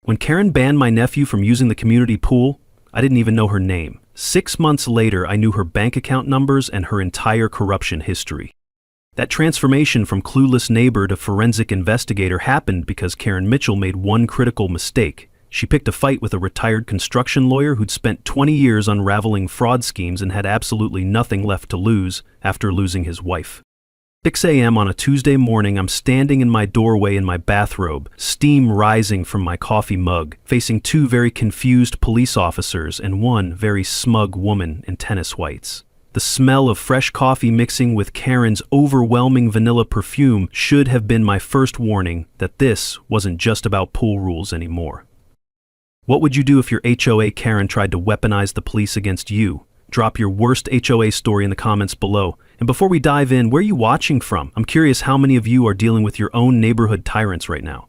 When Karen banned my nephew from using the community pool, I didn't even know her name. 6 months later, I knew her bank account numbers and her entire corruption history. That transformation from clueless neighbor to forensic investigator happened because Karen Mitchell made one critical mistake. She picked a fight with a retired construction lawyer who'd spent 20 years unraveling fraud schemes and had absolutely nothing left to lose after losing his wife. 6 a.m. on a Tuesday morning, I'm standing in my doorway in my bathrobe, steam rising from my coffee mug, facing 2 very confused police officers and 1 very smug woman in tennis whites. The smell of fresh coffee mixing with Karen's overwhelming vanilla perfume should have been my first warning that this wasn't just about pool rules anymore. What would you do if your HOA Karen tried to weaponize the police against you? Drop your worst HOA story in the comments below. And before we dive in, where are you watching from? I'm curious how many of you are dealing with your own neighborhood tyrants right now.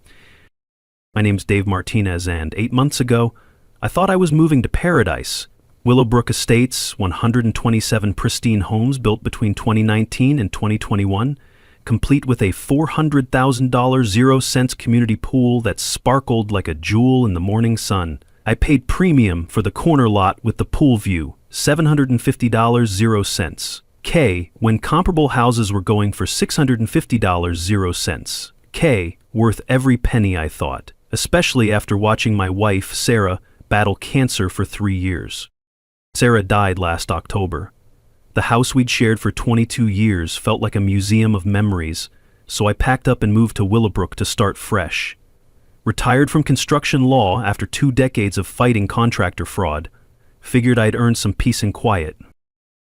My name's Dave Martinez, and 8 months ago, I thought I was moving to paradise. Willowbrook Estates, 127 pristine homes built between 2019 and 2021, complete with a $400,000 0-cents community pool that sparkled like a jewel in the morning sun. I paid premium for the corner lot with the pool view, $750 0-cents. K, when comparable houses were going for $650 0-cents. K, worth every penny, I thought, especially after watching my wife, Sarah, battle cancer for 3 years. Sarah died last October. The house we'd shared for 22 years felt like a museum of memories, so I packed up and moved to Willowbrook to start fresh. Retired from construction law after 2 decades of fighting contractor fraud, figured I'd earned some peace and quiet.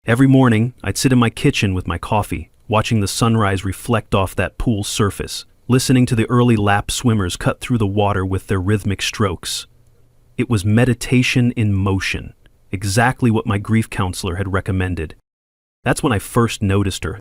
Every morning, I'd sit in my kitchen with my coffee, watching the sunrise reflect off that pool's surface, listening to the early lap swimmers cut through the water with their rhythmic strokes. It was meditation in motion, exactly what my grief counselor had recommended. That's when I first noticed her.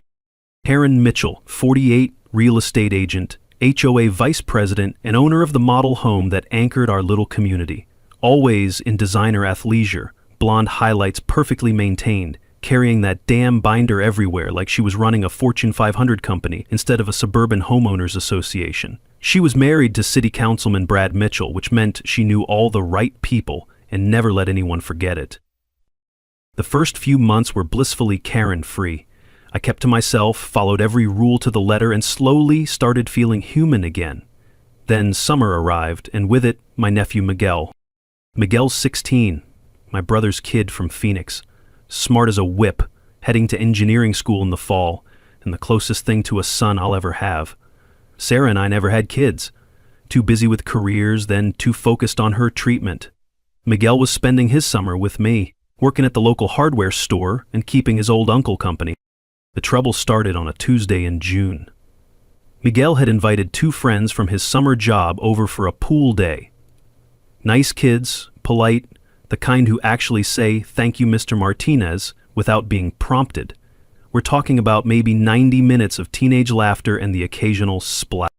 Karen Mitchell, 48, real estate agent, HOA vice president, and owner of the model home that anchored our little community. Always in designer athleisure, blonde highlights perfectly maintained, carrying that damn binder everywhere like she was running a Fortune 500 company instead of a suburban homeowners association. She was married to City Councilman Brad Mitchell, which meant she knew all the right people and never let anyone forget it. The first few months were blissfully Karen-free. I kept to myself, followed every rule to the letter, and slowly started feeling human again. Then summer arrived, and with it, my nephew Miguel. Miguel's 16, my brother's kid from Phoenix. Smart as a whip, heading to engineering school in the fall, and the closest thing to a son I'll ever have. Sarah and I never had kids. Too busy with careers, then too focused on her treatment. Miguel was spending his summer with me, working at the local hardware store and keeping his old uncle company. The trouble started on a Tuesday in June. Miguel had invited 2 friends from his summer job over for a pool day. Nice kids, polite, the kind who actually say, "Thank you, Mr. Martinez," without being prompted. We're talking about maybe 90 minutes of teenage laughter and the occasional splash.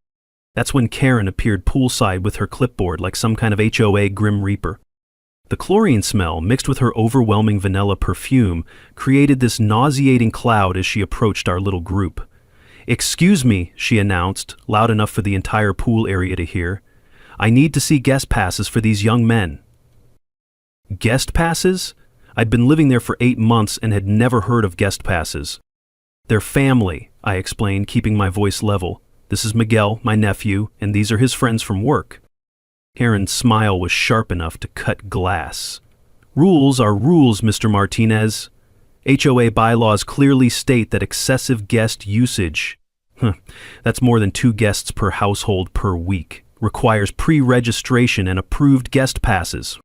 That's when Karen appeared poolside with her clipboard like some kind of HOA Grim Reaper. The chlorine smell, mixed with her overwhelming vanilla perfume, created this nauseating cloud as she approached our little group. "Excuse me," she announced, loud enough for the entire pool area to hear. "I need to see guest passes for these young men." Guest passes? I'd been living there for 8 months and had never heard of guest passes. "They're family," I explained, keeping my voice level. "This is Miguel, my nephew, and these are his friends from work." Karen's smile was sharp enough to cut glass. "Rules are rules, Mr. Martinez. HOA bylaws clearly state that excessive guest usage, that's more than 2 guests per household per week, requires pre-registration and approved guest passes."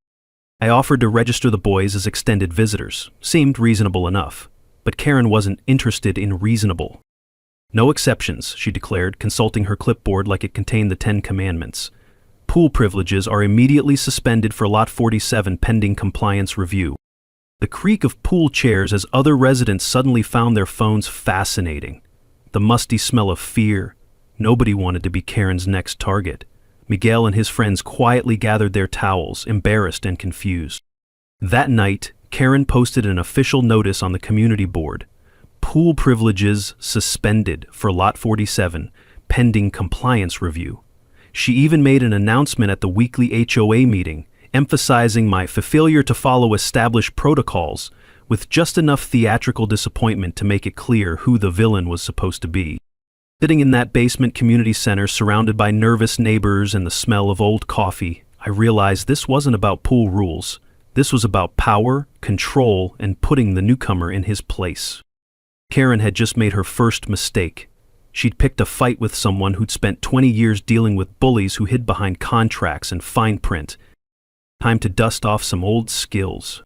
I offered to register the boys as extended visitors. Seemed reasonable enough. But Karen wasn't interested in reasonable. "No exceptions," she declared, consulting her clipboard like it contained the 10 Commandments. "Pool privileges are immediately suspended for Lot 47 pending compliance review." The creak of pool chairs as other residents suddenly found their phones fascinating. The musty smell of fear. Nobody wanted to be Karen's next target. Miguel and his friends quietly gathered their towels, embarrassed and confused. That night, Karen posted an official notice on the community board. "Pool privileges suspended for Lot 47, pending compliance review." She even made an announcement at the weekly HOA meeting, emphasizing my failure to follow established protocols, with just enough theatrical disappointment to make it clear who the villain was supposed to be. Sitting in that basement community center surrounded by nervous neighbors and the smell of old coffee, I realized this wasn't about pool rules. This was about power, control, and putting the newcomer in his place. Karen had just made her first mistake. She'd picked a fight with someone who'd spent 20 years dealing with bullies who hid behind contracts and fine print. Time to dust off some old skills.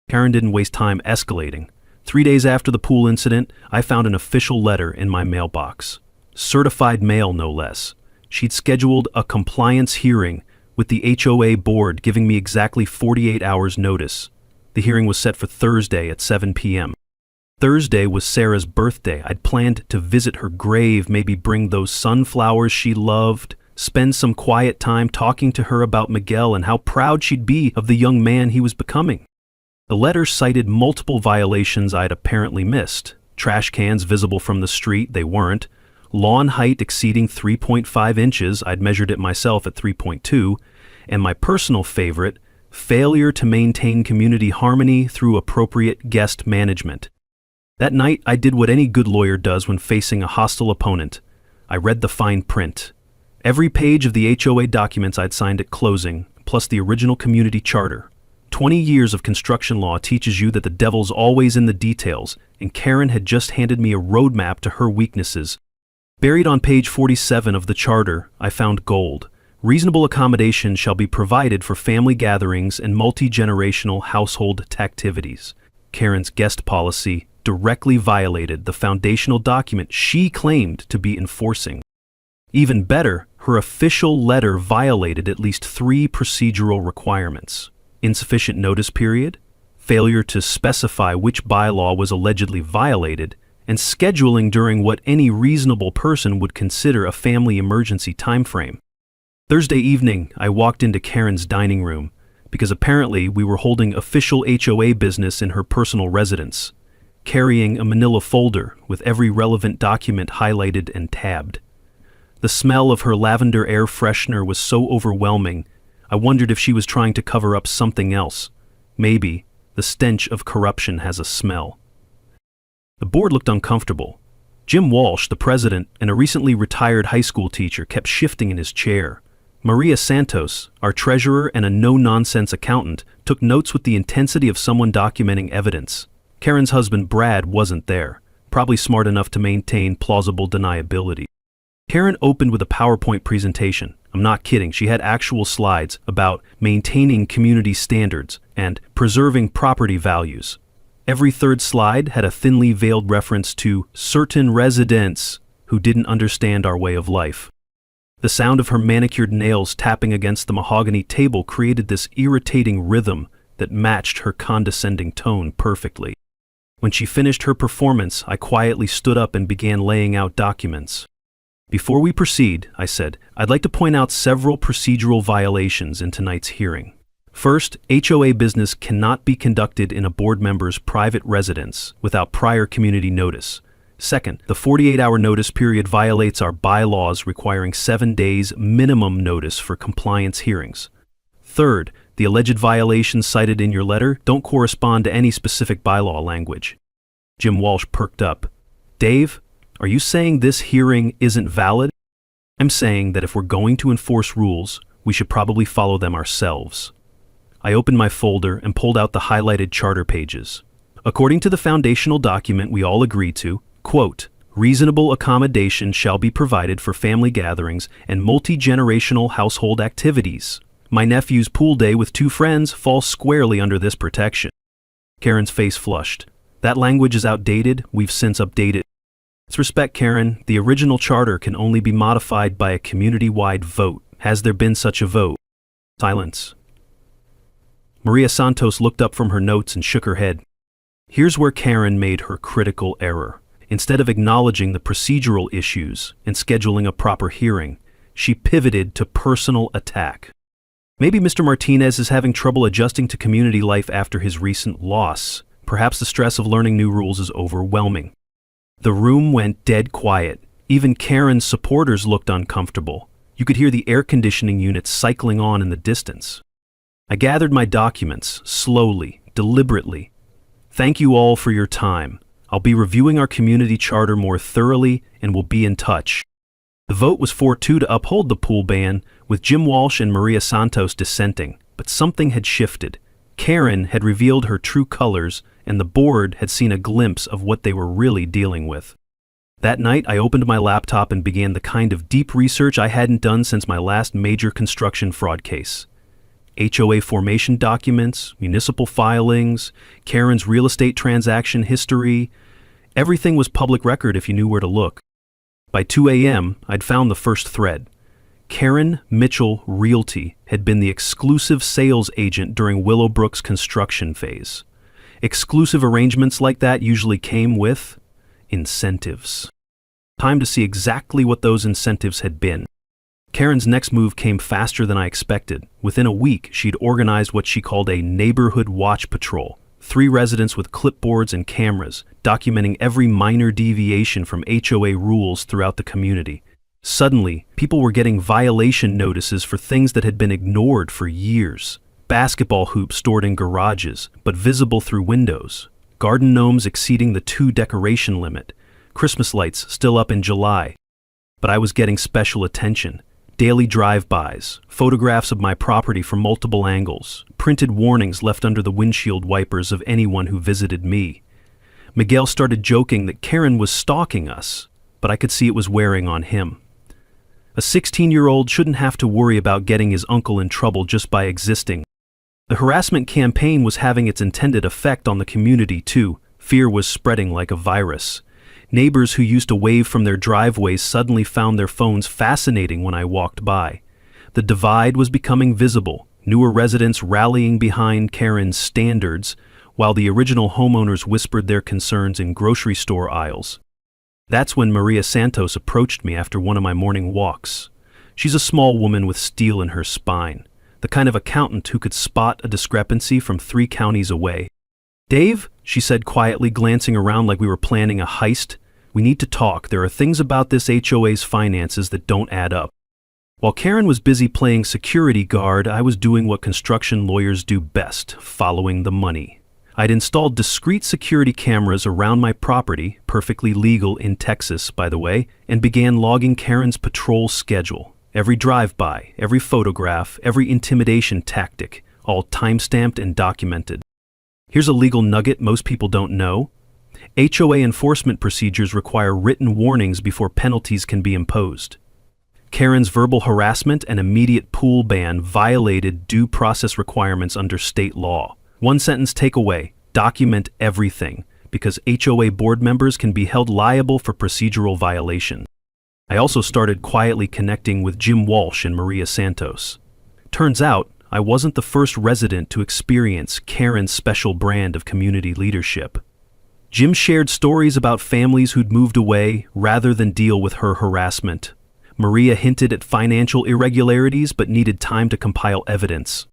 Karen didn't waste time escalating. 3 days after the pool incident, I found an official letter in my mailbox. Certified mail, no less. She'd scheduled a compliance hearing with the HOA board, giving me exactly 48 hours notice. The hearing was set for Thursday at 7 p.m. Thursday was Sarah's birthday. I'd planned to visit her grave, maybe bring those sunflowers she loved, spend some quiet time talking to her about Miguel and how proud she'd be of the young man he was becoming. The letter cited multiple violations I'd apparently missed. Trash cans visible from the street, they weren't. Lawn height exceeding 3.5 inches, I'd measured it myself at 3.2. And my personal favorite, failure to maintain community harmony through appropriate guest management. That night, I did what any good lawyer does when facing a hostile opponent. I read the fine print. Every page of the HOA documents I'd signed at closing, plus the original community charter. 20 years of construction law teaches you that the devil's always in the details, and Karen had just handed me a roadmap to her weaknesses. Buried on page 47 of the charter, I found gold. Reasonable accommodation shall be provided for family gatherings and multi-generational household activities. Karen's guest policy directly violated the foundational document she claimed to be enforcing. Even better, her official letter violated at least 3 procedural requirements: insufficient notice period, failure to specify which bylaw was allegedly violated, and scheduling during what any reasonable person would consider a family emergency timeframe. Thursday evening, I walked into Karen's dining room, because apparently we were holding official HOA business in her personal residence, carrying a manila folder with every relevant document highlighted and tabbed. The smell of her lavender air freshener was so overwhelming, I wondered if she was trying to cover up something else. Maybe the stench of corruption has a smell. The board looked uncomfortable. Jim Walsh, the president, and a recently retired high school teacher, kept shifting in his chair. Maria Santos, our treasurer and a no-nonsense accountant, took notes with the intensity of someone documenting evidence. Karen's husband, Brad, wasn't there, probably smart enough to maintain plausible deniability. Karen opened with a PowerPoint presentation. I'm not kidding, she had actual slides about maintaining community standards and preserving property values. Every third slide had a thinly veiled reference to certain residents who didn't understand our way of life. The sound of her manicured nails tapping against the mahogany table created this irritating rhythm that matched her condescending tone perfectly. When she finished her performance, I quietly stood up and began laying out documents. Before we proceed, I said, I'd like to point out several procedural violations in tonight's hearing. First, HOA business cannot be conducted in a board member's private residence without prior community notice. Second, the 48-hour notice period violates our bylaws requiring 7 days minimum notice for compliance hearings. Third, the alleged violations cited in your letter don't correspond to any specific bylaw language. Jim Walsh perked up. Dave, are you saying this hearing isn't valid? I'm saying that if we're going to enforce rules, we should probably follow them ourselves. I opened my folder and pulled out the highlighted charter pages. According to the foundational document we all agreed to, quote, reasonable accommodation shall be provided for family gatherings and multi-generational household activities. My nephew's pool day with 2 friends falls squarely under this protection. Karen's face flushed. That language is outdated, we've since updated. Let's respect, Karen. The original charter can only be modified by a community-wide vote. Has there been such a vote? Silence. Maria Santos looked up from her notes and shook her head. Here's where Karen made her critical error. Instead of acknowledging the procedural issues and scheduling a proper hearing, she pivoted to personal attack. Maybe Mr. Martinez is having trouble adjusting to community life after his recent loss. Perhaps the stress of learning new rules is overwhelming. The room went dead quiet. Even Karen's supporters looked uncomfortable. You could hear the air conditioning unit cycling on in the distance. I gathered my documents, slowly, deliberately. Thank you all for your time. I'll be reviewing our community charter more thoroughly and will be in touch. The vote was 4-2 to uphold the pool ban, with Jim Walsh and Maria Santos dissenting, but something had shifted. Karen had revealed her true colors, and the board had seen a glimpse of what they were really dealing with. That night, I opened my laptop and began the kind of deep research I hadn't done since my last major construction fraud case. HOA formation documents, municipal filings, Karen's real estate transaction history. Everything was public record if you knew where to look. By 2 a.m., I'd found the first thread. Karen Mitchell Realty had been the exclusive sales agent during Willowbrook's construction phase. Exclusive arrangements like that usually came with incentives. Time to see exactly what those incentives had been. Karen's next move came faster than I expected. Within a week, she'd organized what she called a neighborhood watch patrol. 3 residents with clipboards and cameras, documenting every minor deviation from HOA rules throughout the community. Suddenly, people were getting violation notices for things that had been ignored for years. Basketball hoops stored in garages, but visible through windows. Garden gnomes exceeding the 2 decoration limit. Christmas lights still up in July. But I was getting special attention. Daily drive-bys, photographs of my property from multiple angles, printed warnings left under the windshield wipers of anyone who visited me. Miguel started joking that Karen was stalking us, but I could see it was wearing on him. A 16-year-old shouldn't have to worry about getting his uncle in trouble just by existing. The harassment campaign was having its intended effect on the community too. Fear was spreading like a virus. Neighbors who used to wave from their driveways suddenly found their phones fascinating when I walked by. The divide was becoming visible, newer residents rallying behind Karen's standards, while the original homeowners whispered their concerns in grocery store aisles. That's when Maria Santos approached me after one of my morning walks. She's a small woman with steel in her spine, the kind of accountant who could spot a discrepancy from 3 counties away. "Dave," she said quietly, glancing around like we were planning a heist, "we need to talk. There are things about this HOA's finances that don't add up." While Karen was busy playing security guard, I was doing what construction lawyers do best, following the money. I'd installed discrete security cameras around my property, perfectly legal in Texas, by the way, and began logging Karen's patrol schedule. Every drive-by, every photograph, every intimidation tactic, all time-stamped and documented. Here's a legal nugget most people don't know. HOA enforcement procedures require written warnings before penalties can be imposed. Karen's verbal harassment and immediate pool ban violated due process requirements under state law. One sentence takeaway: document everything, because HOA board members can be held liable for procedural violation. I also started quietly connecting with Jim Walsh and Maria Santos. Turns out, I wasn't the first resident to experience Karen's special brand of community leadership. Jim shared stories about families who'd moved away rather than deal with her harassment. Maria hinted at financial irregularities but needed time to compile evidence.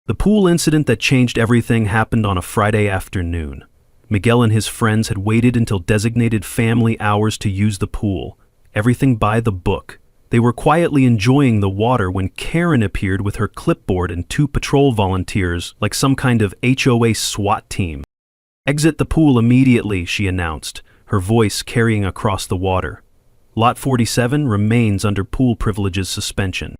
The pool incident that changed everything happened on a Friday afternoon. Miguel and his friends had waited until designated family hours to use the pool. Everything by the book. They were quietly enjoying the water when Karen appeared with her clipboard and 2 patrol volunteers, like some kind of HOA SWAT team. "Exit the pool immediately," she announced, her voice carrying across the water. "Lot 47 remains under pool privileges suspension."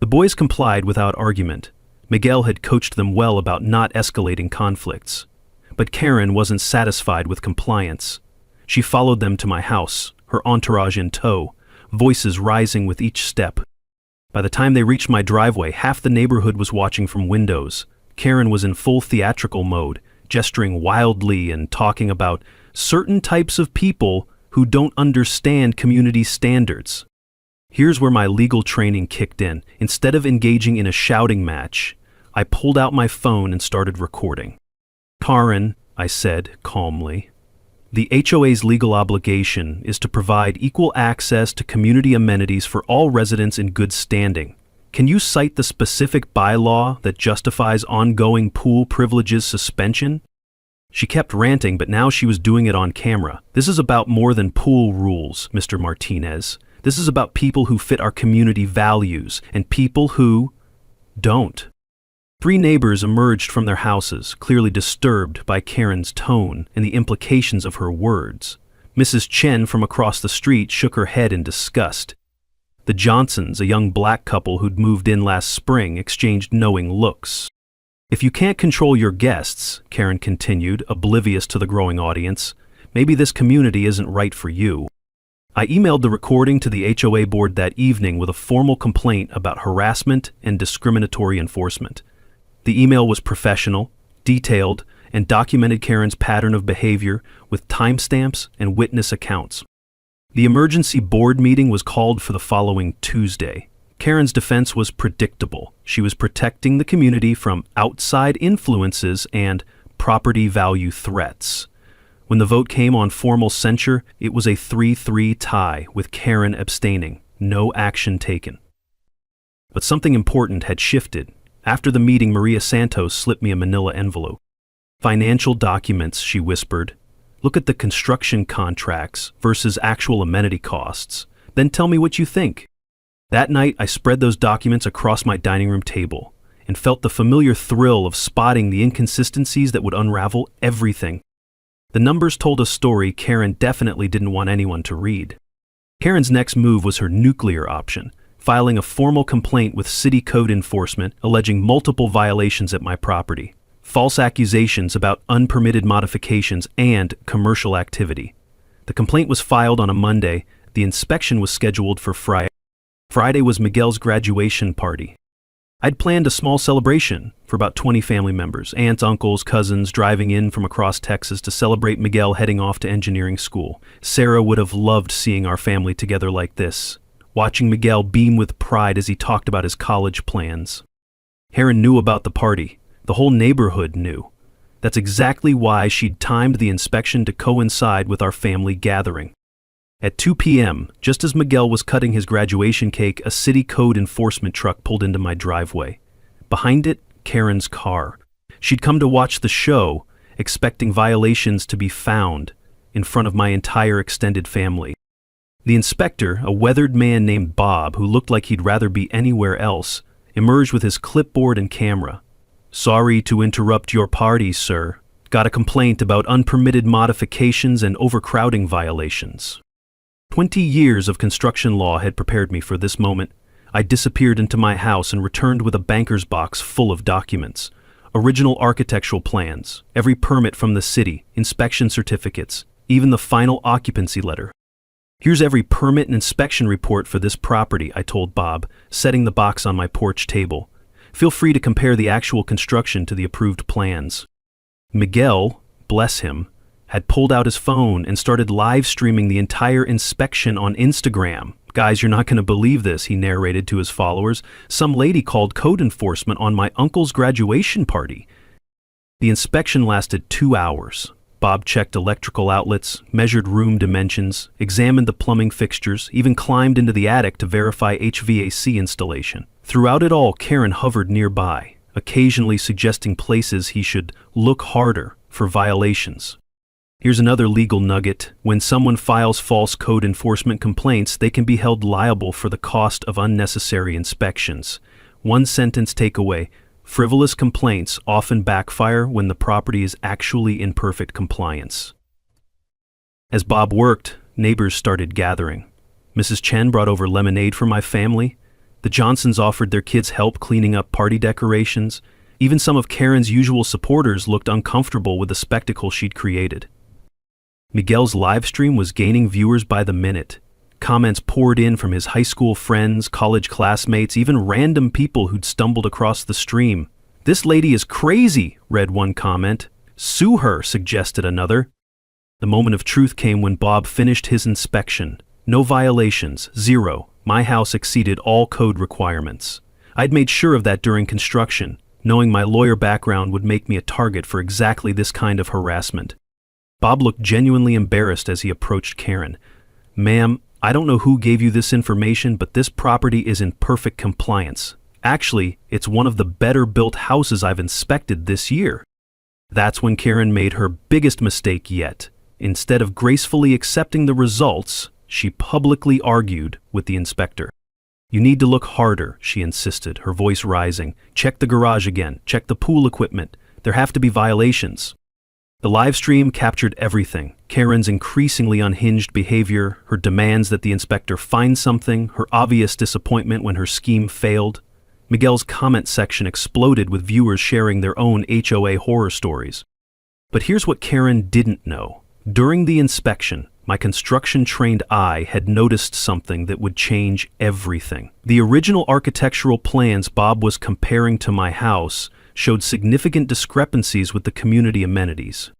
The boys complied without argument. Miguel had coached them well about not escalating conflicts. But Karen wasn't satisfied with compliance. She followed them to my house, her entourage in tow, voices rising with each step. By the time they reached my driveway, half the neighborhood was watching from windows. Karen was in full theatrical mode, gesturing wildly and talking about certain types of people who don't understand community standards. Here's where my legal training kicked in. Instead of engaging in a shouting match, I pulled out my phone and started recording. "Karen," I said calmly, "the HOA's legal obligation is to provide equal access to community amenities for all residents in good standing. Can you cite the specific bylaw that justifies ongoing pool privileges suspension?" She kept ranting, but now she was doing it on camera. "This is about more than pool rules, Mr. Martinez. This is about people who fit our community values and people who don't. 3 neighbors emerged from their houses, clearly disturbed by Karen's tone and the implications of her words. Mrs. Chen from across the street shook her head in disgust. The Johnsons, a young black couple who'd moved in last spring, exchanged knowing looks. If you can't control your guests, Karen continued, oblivious to the growing audience, maybe this community isn't right for you. I emailed the recording to the HOA board that evening with a formal complaint about harassment and discriminatory enforcement. The email was professional, detailed, and documented Karen's pattern of behavior with timestamps and witness accounts. The emergency board meeting was called for the following Tuesday. Karen's defense was predictable. She was protecting the community from outside influences and property value threats. When the vote came on formal censure, it was a 3-3 tie, with Karen abstaining. No action taken. But something important had shifted. After the meeting, Maria Santos slipped me a manila envelope. "Financial documents," she whispered. "Look at the construction contracts versus actual amenity costs. Then tell me what you think." That night, I spread those documents across my dining room table and felt the familiar thrill of spotting the inconsistencies that would unravel everything. The numbers told a story Karen definitely didn't want anyone to read. Karen's next move was her nuclear option, filing a formal complaint with city code enforcement alleging multiple violations at my property, false accusations about unpermitted modifications and commercial activity. The complaint was filed on a Monday. The inspection was scheduled for Friday. Friday was Miguel's graduation party. I'd planned a small celebration for about 20 family members, aunts, uncles, cousins driving in from across Texas to celebrate Miguel heading off to engineering school. Sarah would have loved seeing our family together like this, watching Miguel beam with pride as he talked about his college plans. Heron knew about the party. The whole neighborhood knew. That's exactly why she'd timed the inspection to coincide with our family gathering. At 2 p.m., just as Miguel was cutting his graduation cake, a city code enforcement truck pulled into my driveway. Behind it, Karen's car. She'd come to watch the show, expecting violations to be found in front of my entire extended family. The inspector, a weathered man named Bob, who looked like he'd rather be anywhere else, emerged with his clipboard and camera. "Sorry to interrupt your party, sir. Got a complaint about unpermitted modifications and overcrowding violations." 20 years of construction law had prepared me for this moment. I disappeared into my house and returned with a banker's box full of documents. Original architectural plans, every permit from the city, inspection certificates, even the final occupancy letter. "Here's every permit and inspection report for this property," I told Bob, setting the box on my porch table. "Feel free to compare the actual construction to the approved plans." Miguel, bless him, had pulled out his phone and started live streaming the entire inspection on Instagram. "Guys, you're not going to believe this," he narrated to his followers. "Some lady called code enforcement on my uncle's graduation party." The inspection lasted 2 hours. Bob checked electrical outlets, measured room dimensions, examined the plumbing fixtures, even climbed into the attic to verify HVAC installation. Throughout it all, Karen hovered nearby, occasionally suggesting places he should look harder for violations. Here's another legal nugget. When someone files false code enforcement complaints, they can be held liable for the cost of unnecessary inspections. One sentence takeaway: frivolous complaints often backfire when the property is actually in perfect compliance. As Bob worked, neighbors started gathering. Mrs. Chen brought over lemonade for my family. The Johnsons offered their kids help cleaning up party decorations. Even some of Karen's usual supporters looked uncomfortable with the spectacle she'd created. Miguel's live stream was gaining viewers by the minute. Comments poured in from his high school friends, college classmates, even random people who'd stumbled across the stream. "This lady is crazy," read one comment. "Sue her," suggested another. The moment of truth came when Bob finished his inspection. No violations, 0. My house exceeded all code requirements. I'd made sure of that during construction, knowing my lawyer background would make me a target for exactly this kind of harassment. Bob looked genuinely embarrassed as he approached Karen. "Ma'am, I don't know who gave you this information, but this property is in perfect compliance. Actually, it's one of the better built houses I've inspected this year." That's when Karen made her biggest mistake yet. Instead of gracefully accepting the results, She publicly argued with the inspector. "You need to look harder," she insisted, her voice rising. "Check the garage again. Check the pool equipment. There have to be violations." The live stream captured everything: Karen's increasingly unhinged behavior, her demands that the inspector find something, her obvious disappointment when her scheme failed. Miguel's comment section exploded with viewers sharing their own HOA horror stories. But here's what Karen didn't know. During the inspection, my construction-trained eye had noticed something that would change everything. The original architectural plans Bob was comparing to my house showed significant discrepancies with the community amenities.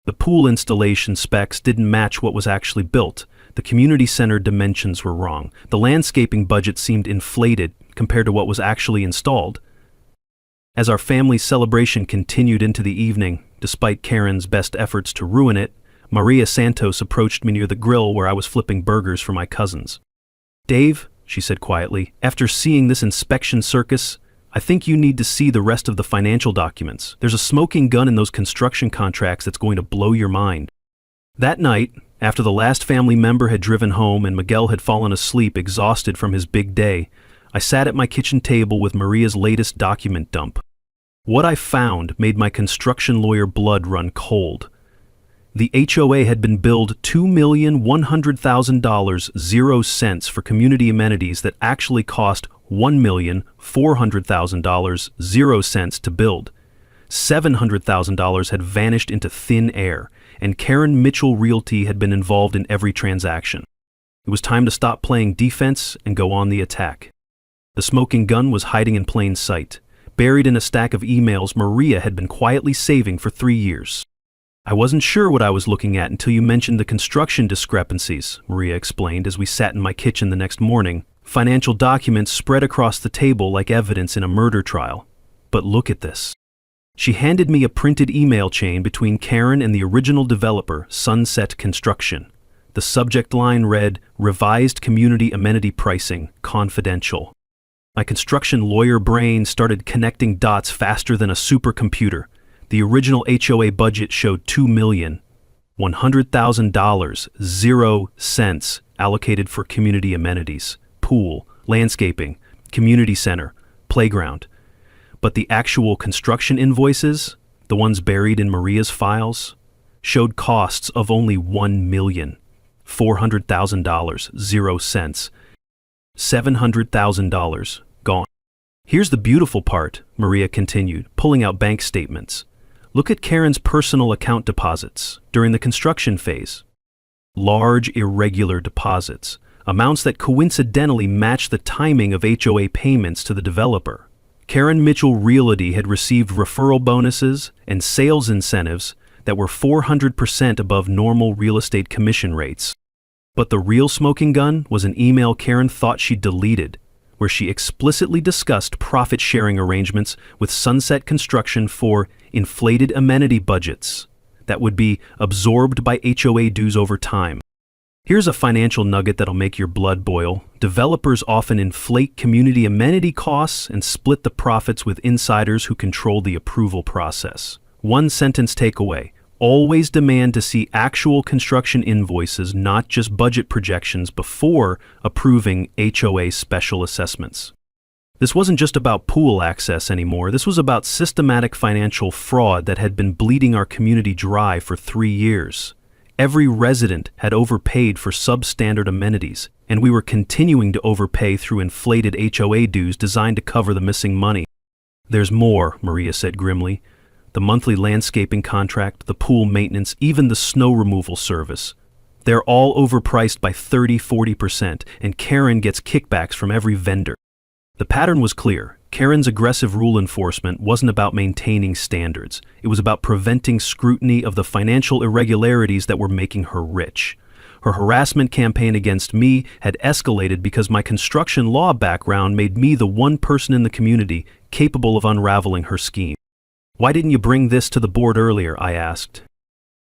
The pool installation specs didn't match what was actually built. The community center dimensions were wrong. The landscaping budget seemed inflated compared to what was actually installed. As our family celebration continued into the evening, despite Karen's best efforts to ruin it, Maria Santos approached me near the grill where I was flipping burgers for my cousins. "Dave," she said quietly, "after seeing this inspection circus, I think you need to see the rest of the financial documents. There's a smoking gun in those construction contracts that's going to blow your mind." That night, after the last family member had driven home and Miguel had fallen asleep exhausted from his big day, I sat at my kitchen table with Maria's latest document dump. What I found made my construction lawyer blood run cold. The HOA had been billed $2,100,000 0 cents for community amenities that actually cost $1,400,000 0 cents to build. $700,000 had vanished into thin air, and Karen Mitchell Realty had been involved in every transaction. It was time to stop playing defense and go on the attack. The smoking gun was hiding in plain sight, buried in a stack of emails Maria had been quietly saving for 3 years. "I wasn't sure what I was looking at until you mentioned the construction discrepancies," Maria explained as we sat in my kitchen the next morning. "Financial documents spread across the table like evidence in a murder trial. But look at this." She handed me a printed email chain between Karen and the original developer, Sunset Construction. The subject line read, "Revised Community Amenity Pricing, Confidential." My construction lawyer brain started connecting dots faster than a supercomputer. The original HOA budget showed $2,100,000 0 cents allocated for community amenities, pool, landscaping, community center, playground. But the actual construction invoices, the ones buried in Maria's files, showed costs of only $1,400,000 0 cents. $700,000 gone. "Here's the beautiful part," Maria continued, pulling out bank statements. "Look at Karen's personal account deposits during the construction phase. Large, irregular deposits, amounts that coincidentally match the timing of HOA payments to the developer. Karen Mitchell Realty had received referral bonuses and sales incentives that were 400% above normal real estate commission rates. But the real smoking gun was an email Karen thought she'd deleted, where she explicitly discussed profit-sharing arrangements with Sunset Construction for inflated amenity budgets that would be absorbed by HOA dues over time. Here's a financial nugget that'll make your blood boil. Developers often inflate community amenity costs and split the profits with insiders who control the approval process. One sentence takeaway: always demand to see actual construction invoices, not just budget projections, before approving HOA special assessments. This wasn't just about pool access anymore. This was about systematic financial fraud that had been bleeding our community dry for 3 years. Every resident had overpaid for substandard amenities, and we were continuing to overpay through inflated HOA dues designed to cover the missing money. "There's more," Maria said grimly. "The monthly landscaping contract, the pool maintenance, even the snow removal service. They're all overpriced by 30–40%, and Karen gets kickbacks from every vendor." The pattern was clear. Karen's aggressive rule enforcement wasn't about maintaining standards. It was about preventing scrutiny of the financial irregularities that were making her rich. Her harassment campaign against me had escalated because my construction law background made me the one person in the community capable of unraveling her scheme. "Why didn't you bring this to the board earlier?" I asked.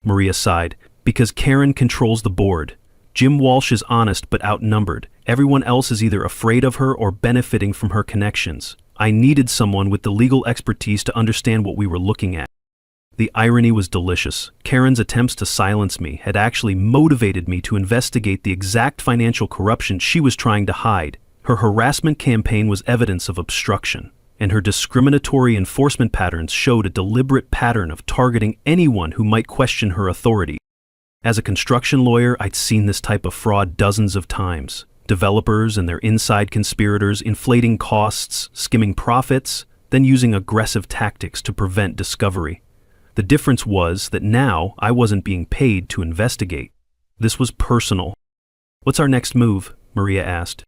Maria sighed. "Because Karen controls the board. Jim Walsh is honest but outnumbered. Everyone else is either afraid of her or benefiting from her connections. I needed someone with the legal expertise to understand what we were looking at." The irony was delicious. Karen's attempts to silence me had actually motivated me to investigate the exact financial corruption she was trying to hide. Her harassment campaign was evidence of obstruction, and her discriminatory enforcement patterns showed a deliberate pattern of targeting anyone who might question her authority. As a construction lawyer, I'd seen this type of fraud dozens of times. Developers and their inside conspirators inflating costs, skimming profits, then using aggressive tactics to prevent discovery. The difference was that now I wasn't being paid to investigate. This was personal. "What's our next move?" Maria asked.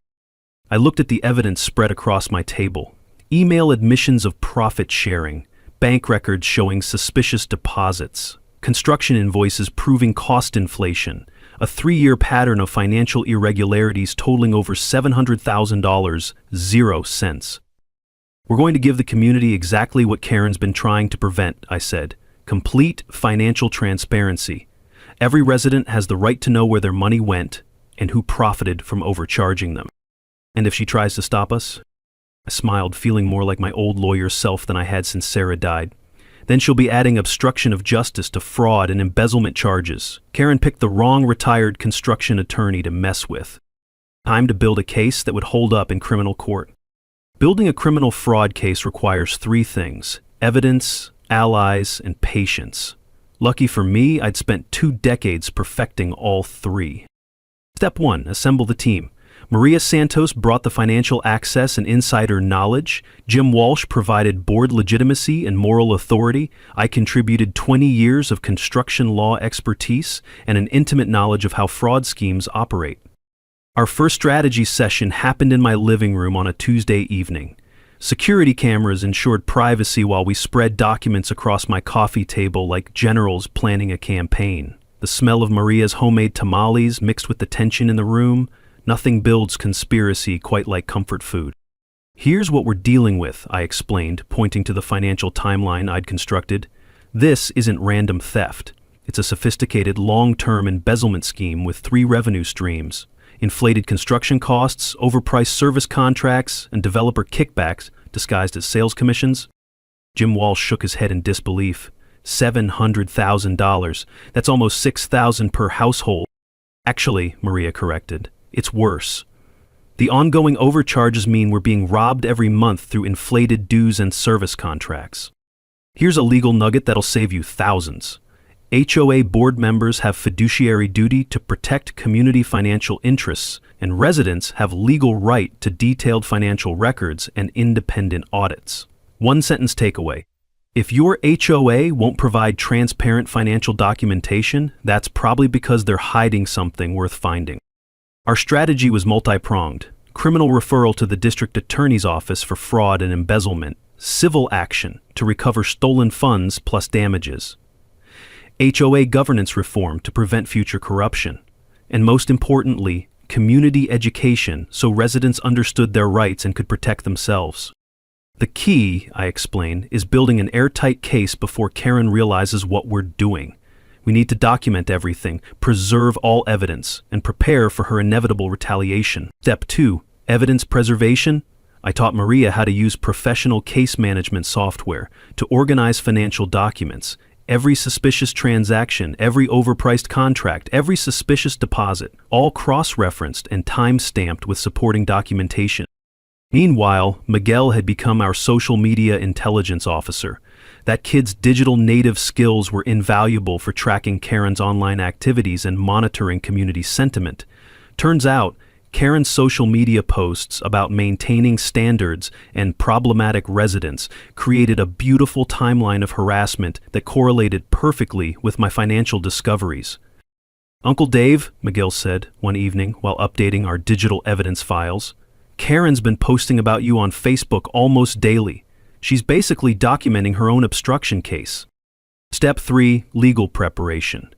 I looked at the evidence spread across my table. Email admissions of profit sharing, bank records showing suspicious deposits, construction invoices proving cost inflation, a 3-year pattern of financial irregularities totaling over $700,000, 0 cents. "We're going to give the community exactly what Karen's been trying to prevent," I said. "Complete financial transparency. Every resident has the right to know where their money went and who profited from overcharging them." "And if she tries to stop us?" I smiled, feeling more like my old lawyer self than I had since Sarah died. "Then she'll be adding obstruction of justice to fraud and embezzlement charges. Karen picked the wrong retired construction attorney to mess with. Time to build a case that would hold up in criminal court." Building a criminal fraud case requires 3 things: evidence, allies, and patience. Lucky for me, I'd spent 2 decades perfecting all 3. Step 1, assemble the team. Maria Santos brought the financial access and insider knowledge. Jim Walsh provided board legitimacy and moral authority. I contributed 20 years of construction law expertise and an intimate knowledge of how fraud schemes operate. Our first strategy session happened in my living room on a Tuesday evening. Security cameras ensured privacy while we spread documents across my coffee table like generals planning a campaign. The smell of Maria's homemade tamales mixed with the tension in the room. Nothing builds conspiracy quite like comfort food. "Here's what we're dealing with," I explained, pointing to the financial timeline I'd constructed. "This isn't random theft. It's a sophisticated long-term embezzlement scheme with 3 revenue streams: inflated construction costs, overpriced service contracts, and developer kickbacks disguised as sales commissions." Jim Walsh shook his head in disbelief. $700,000. That's almost $6,000 per household. "Actually," Maria corrected, "it's worse. The ongoing overcharges mean we're being robbed every month through inflated dues and service contracts. Here's a legal nugget that'll save you thousands. HOA board members have fiduciary duty to protect community financial interests, and residents have legal right to detailed financial records and independent audits." 1-sentence takeaway. If your HOA won't provide transparent financial documentation, that's probably because they're hiding something worth finding. Our strategy was multi-pronged: criminal referral to the district attorney's office for fraud and embezzlement, civil action to recover stolen funds plus damages, HOA governance reform to prevent future corruption, and most importantly, community education so residents understood their rights and could protect themselves. "The key," I explained, "is building an airtight case before Karen realizes what we're doing. We need to document everything, preserve all evidence, and prepare for her inevitable retaliation." Step 2, evidence preservation. I taught Maria how to use professional case management software to organize financial documents. Every suspicious transaction, every overpriced contract, every suspicious deposit, all cross-referenced and time-stamped with supporting documentation. Meanwhile, Miguel had become our social media intelligence officer. That kid's digital native skills were invaluable for tracking Karen's online activities and monitoring community sentiment. Turns out, Karen's social media posts about maintaining standards and problematic residents created a beautiful timeline of harassment that correlated perfectly with my financial discoveries. "Uncle Dave," Miguel said one evening while updating our digital evidence files, "Karen's been posting about you on Facebook almost daily. She's basically documenting her own obstruction case." Step 3, legal preparation.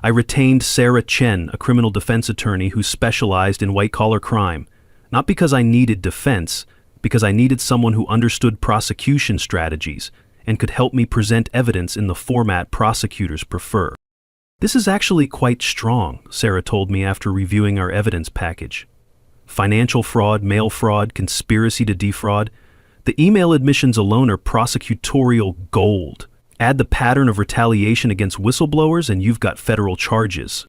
I retained Sarah Chen, a criminal defense attorney who specialized in white-collar crime, not because I needed defense, because I needed someone who understood prosecution strategies and could help me present evidence in the format prosecutors prefer. "This is actually quite strong," Sarah told me after reviewing our evidence package. Financial fraud, mail fraud, conspiracy to defraud. The email admissions alone are prosecutorial gold. Add the pattern of retaliation against whistleblowers and you've got federal charges.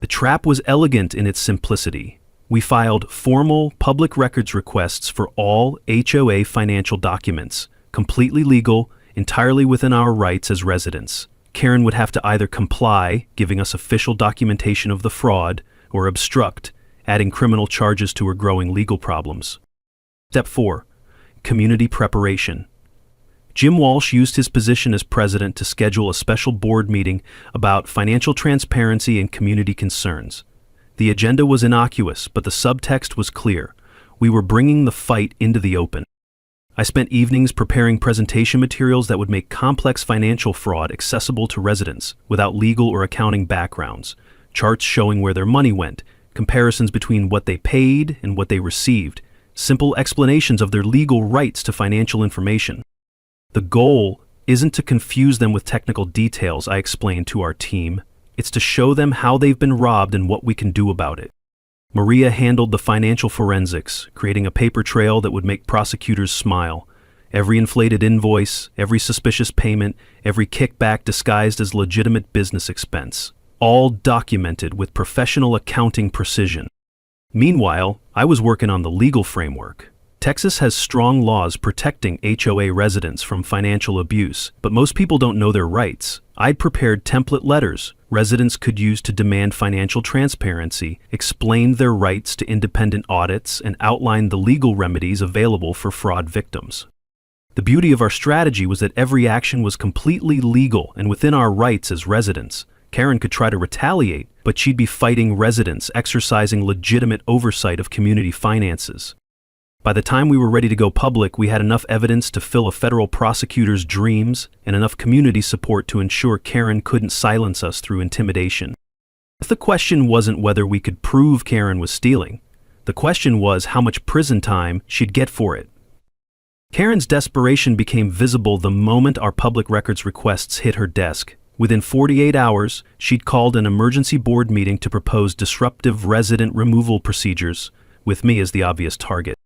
The trap was elegant in its simplicity. We filed formal public records requests for all HOA financial documents, completely legal, entirely within our rights as residents. Karen would have to either comply, giving us official documentation of the fraud, or obstruct, adding criminal charges to her growing legal problems. Step 4. Community preparation. Jim Walsh used his position as president to schedule a special board meeting about financial transparency and community concerns. The agenda was innocuous, but the subtext was clear. We were bringing the fight into the open. I spent evenings preparing presentation materials that would make complex financial fraud accessible to residents without legal or accounting backgrounds, charts showing where their money went, comparisons between what they paid and what they received, simple explanations of their legal rights to financial information. The goal isn't to confuse them with technical details, I explained to our team. It's to show them how they've been robbed and what we can do about it. Maria handled the financial forensics, creating a paper trail that would make prosecutors smile. Every inflated invoice, every suspicious payment, every kickback disguised as legitimate business expense, all documented with professional accounting precision. Meanwhile, I was working on the legal framework. Texas has strong laws protecting HOA residents from financial abuse, but most people don't know their rights. I'd prepared template letters residents could use to demand financial transparency, explained their rights to independent audits, and outlined the legal remedies available for fraud victims. The beauty of our strategy was that every action was completely legal and within our rights as residents. Karen could try to retaliate, but she'd be fighting residents exercising legitimate oversight of community finances. By the time we were ready to go public, we had enough evidence to fill a federal prosecutor's dreams and enough community support to ensure Karen couldn't silence us through intimidation. The question wasn't whether we could prove Karen was stealing. The question was how much prison time she'd get for it. Karen's desperation became visible the moment our public records requests hit her desk. Within 48 hours, she'd called an emergency board meeting to propose disruptive resident removal procedures, with me as the obvious target.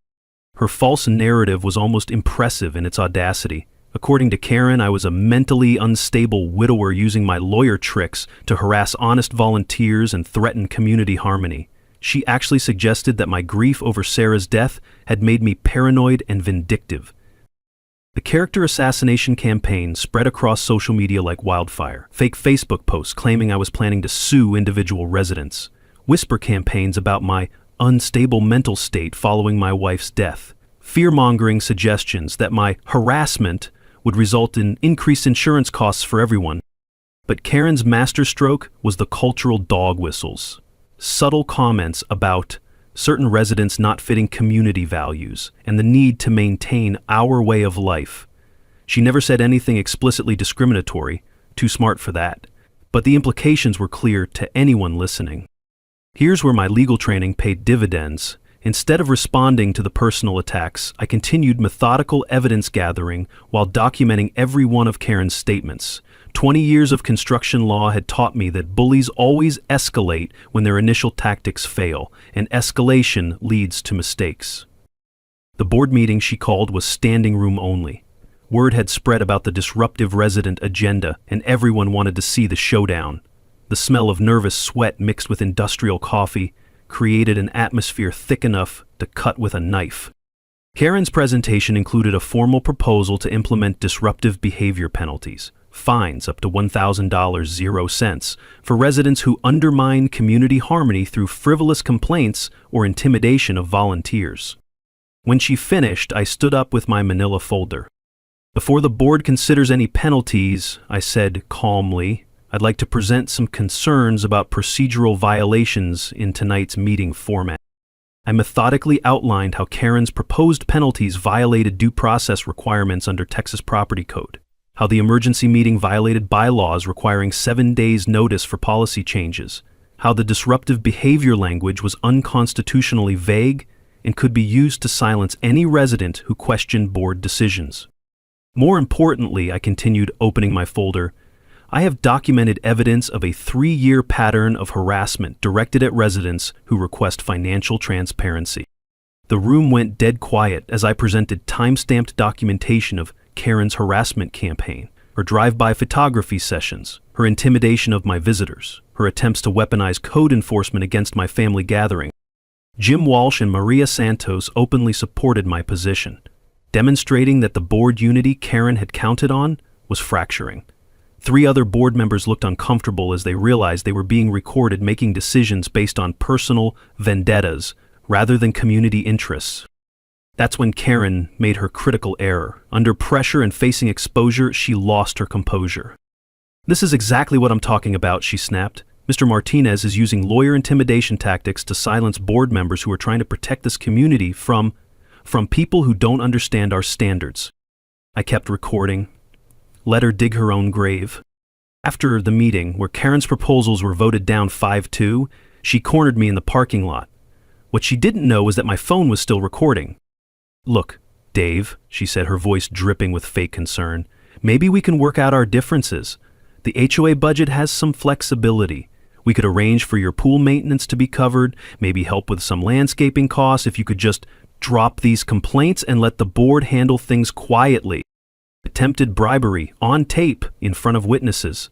Her false narrative was almost impressive in its audacity. According to Karen, I was a mentally unstable widower using my lawyer tricks to harass honest volunteers and threaten community harmony. She actually suggested that my grief over Sarah's death had made me paranoid and vindictive. The character assassination campaign spread across social media like wildfire. Fake Facebook posts claiming I was planning to sue individual residents. Whisper campaigns about my unstable mental state following my wife's death. Fear-mongering suggestions that my harassment would result in increased insurance costs for everyone. But Karen's masterstroke was the cultural dog whistles. Subtle comments about certain residents not fitting community values and the need to maintain our way of life. She never said anything explicitly discriminatory, too smart for that, but the implications were clear to anyone listening. Here's where my legal training paid dividends. Instead of responding to the personal attacks, I continued methodical evidence gathering while documenting every one of Karen's statements. 20 years of construction law had taught me that bullies always escalate when their initial tactics fail, and escalation leads to mistakes. The board meeting she called was standing room only. Word had spread about the disruptive resident agenda, and everyone wanted to see the showdown. The smell of nervous sweat mixed with industrial coffee created an atmosphere thick enough to cut with a knife. Karen's presentation included a formal proposal to implement disruptive behavior penalties, fines up to $1,000 for residents who undermine community harmony through frivolous complaints or intimidation of volunteers. When she finished, I stood up with my manila folder. Before the board considers any penalties, I said calmly, I'd like to present some concerns about procedural violations in tonight's meeting format. I methodically outlined how Karen's proposed penalties violated due process requirements under Texas Property Code, how the emergency meeting violated bylaws requiring 7 days' notice for policy changes, how the disruptive behavior language was unconstitutionally vague and could be used to silence any resident who questioned board decisions. More importantly, I continued, opening my folder, I have documented evidence of a 3-year pattern of harassment directed at residents who request financial transparency. The room went dead quiet as I presented time-stamped documentation of Karen's harassment campaign, her drive-by photography sessions, her intimidation of my visitors, her attempts to weaponize code enforcement against my family gathering. Jim Walsh and Maria Santos openly supported my position, demonstrating that the board unity Karen had counted on was fracturing. 3 other board members looked uncomfortable as they realized they were being recorded making decisions based on personal vendettas rather than community interests. That's when Karen made her critical error. Under pressure and facing exposure, she lost her composure. "This is exactly what I'm talking about," she snapped. "Mr. Martinez is using lawyer intimidation tactics to silence board members who are trying to protect this community from people who don't understand our standards." I kept recording. Let her dig her own grave. After the meeting, where Karen's proposals were voted down 5-2, she cornered me in the parking lot. What she didn't know was that my phone was still recording. "Look, Dave," she said, her voice dripping with fake concern, "maybe we can work out our differences. The HOA budget has some flexibility. We could arrange for your pool maintenance to be covered, maybe help with some landscaping costs if you could just drop these complaints and let the board handle things quietly." Attempted bribery, on tape, in front of witnesses.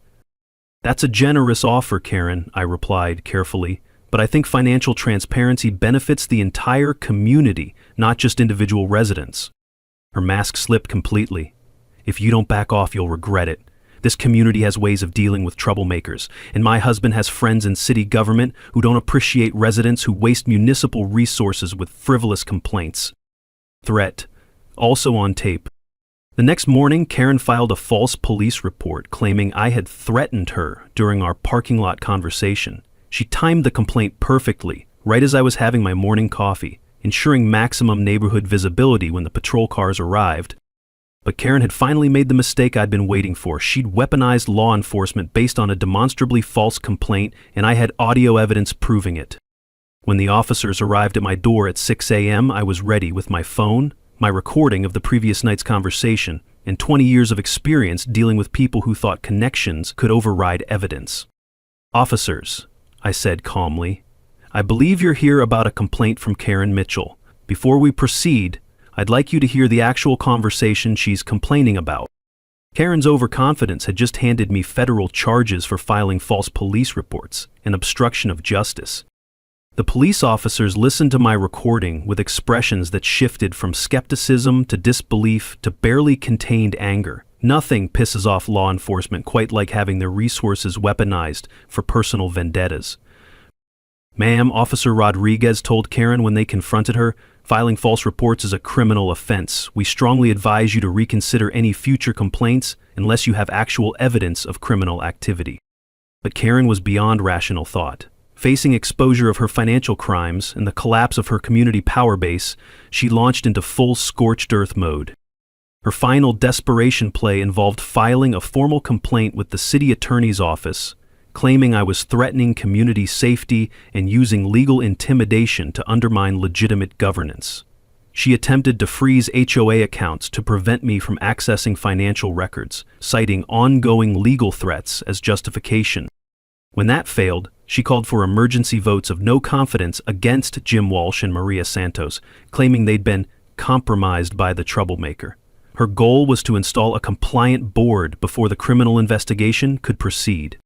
"That's a generous offer, Karen," I replied carefully, "but I think financial transparency benefits the entire community, not just individual residents." Her mask slipped completely. "If you don't back off, you'll regret it. This community has ways of dealing with troublemakers, and my husband has friends in city government who don't appreciate residents who waste municipal resources with frivolous complaints." Threat, also on tape. The next morning, Karen filed a false police report claiming I had threatened her during our parking lot conversation. She timed the complaint perfectly, right as I was having my morning coffee, ensuring maximum neighborhood visibility when the patrol cars arrived. But Karen had finally made the mistake I'd been waiting for. She'd weaponized law enforcement based on a demonstrably false complaint, and I had audio evidence proving it. When the officers arrived at my door at 6 a.m., I was ready with my phone, my recording of the previous night's conversation, and 20 years of experience dealing with people who thought connections could override evidence. "Officers," I said calmly, "I believe you're here about a complaint from Karen Mitchell. Before we proceed, I'd like you to hear the actual conversation she's complaining about." Karen's overconfidence had just handed me federal charges for filing false police reports and obstruction of justice. The police officers listened to my recording with expressions that shifted from skepticism to disbelief to barely contained anger. Nothing pisses off law enforcement quite like having their resources weaponized for personal vendettas. "Ma'am," Officer Rodriguez told Karen when they confronted her, "filing false reports is a criminal offense. We strongly advise you to reconsider any future complaints unless you have actual evidence of criminal activity." But Karen was beyond rational thought. Facing exposure of her financial crimes and the collapse of her community power base, she launched into full scorched earth mode. Her final desperation play involved filing a formal complaint with the city attorney's office, claiming I was threatening community safety and using legal intimidation to undermine legitimate governance. She attempted to freeze HOA accounts to prevent me from accessing financial records, citing ongoing legal threats as justification. When that failed, she called for emergency votes of no confidence against Jim Walsh and Maria Santos, claiming they'd been compromised by the troublemaker. Her goal was to install a compliant board before the criminal investigation could proceed.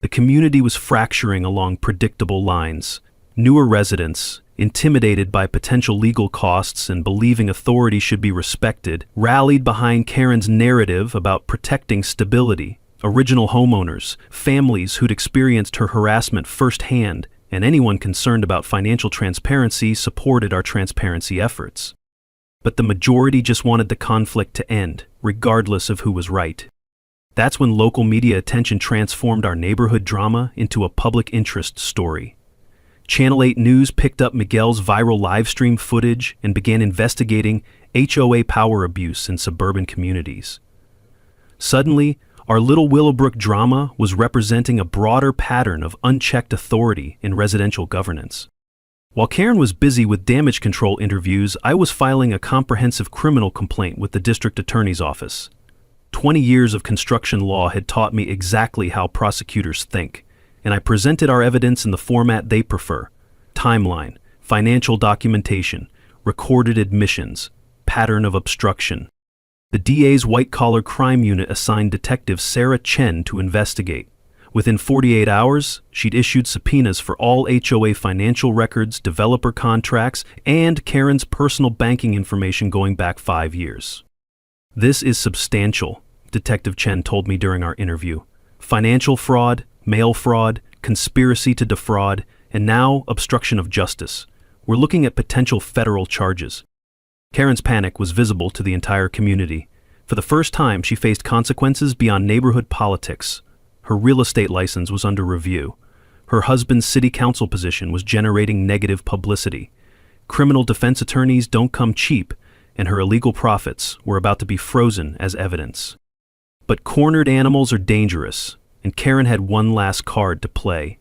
The community was fracturing along predictable lines. Newer residents, intimidated by potential legal costs and believing authority should be respected, rallied behind Karen's narrative about protecting stability. Original homeowners, families who'd experienced her harassment firsthand, and anyone concerned about financial transparency supported our transparency efforts. But the majority just wanted the conflict to end, regardless of who was right. That's when local media attention transformed our neighborhood drama into a public interest story. Channel 8 News picked up Miguel's viral livestream footage and began investigating HOA power abuse in suburban communities. Suddenly, our little Willowbrook drama was representing a broader pattern of unchecked authority in residential governance. While Karen was busy with damage control interviews, I was filing a comprehensive criminal complaint with the district attorney's office. 20 years of construction law had taught me exactly how prosecutors think, and I presented our evidence in the format they prefer: timeline, financial documentation, recorded admissions, pattern of obstruction. The DA's white-collar crime unit assigned Detective Sarah Chen to investigate. Within 48 hours, she'd issued subpoenas for all HOA financial records, developer contracts, and Karen's personal banking information going back 5 years. "This is substantial," Detective Chen told me during our interview. "Financial fraud, mail fraud, conspiracy to defraud, and now obstruction of justice. We're looking at potential federal charges." Karen's panic was visible to the entire community. For the first time, she faced consequences beyond neighborhood politics. Her real estate license was under review. Her husband's city council position was generating negative publicity. Criminal defense attorneys don't come cheap, and her illegal profits were about to be frozen as evidence. But cornered animals are dangerous, and Karen had one last card to play.